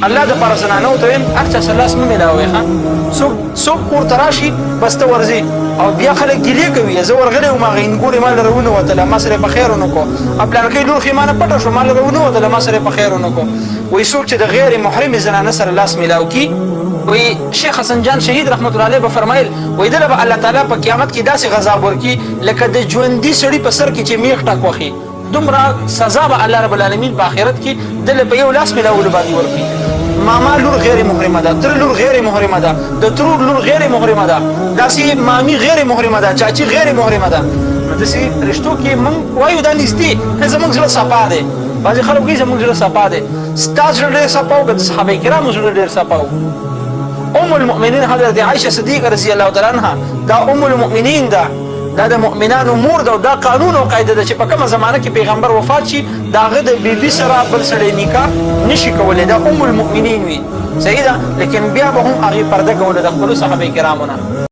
الله د پاره زنانو ته ویم هر چا سره لاس مه میلاوئ ښه څوک کور ته راشي بس ته ورځې او بیا خلک ګیلې کوي زه ورغلی وم هغه هندګورې ما لره ونوتله ما سره یې په خیر ونه کړو پلانکۍ لور خې ما نه پټه شو ما لره ونوتله ما سره یې په خیر ونه کړو وایي څوک چې د غیر محرمې زنانه سره لاس میلاو کي وی شیخ حسن جان شهید رحمت الله علیه به فرمایل وی دله به الله تعالی په قیامت کې داسې غذاب ورکي لکه د ژوندي سړي په سر کې چې میخ ټک وخي دومره سزا به الله رب العالمین په آخرت کې دله په یو لاس میلاولو باندې ورکي ماما لور غیر محرمه ده تر لور غیر محرمه ده د ترور لور غیر محرمه ده داسې مامي غیر محرمه ده چاچی غیر محرمه ده نو داسې رشتو کې موږ وایو دا نږدې زموږ زړه صفا دی بعضې خلک وایي زموږ زړه صفا دی ستا زړه ډېر صفا و که د صحابه کرامو زړه ډېر صفا و ام المؤمنین حضرت عائشه صدیقه رضی الله تعالی عنها دا ام المؤمنین ده دا د مؤمنانو مور ده او دا قانون او قاعده ده چې په کومه زمانه کې پیغمبر وفات شي د هغه د بیبي سره بل سړی نکاح نشي کولی دا ام المؤمنین وي صحیح ده لیکن بیا به هم هغې پرده کوله د خپلو صحابه کرامو نه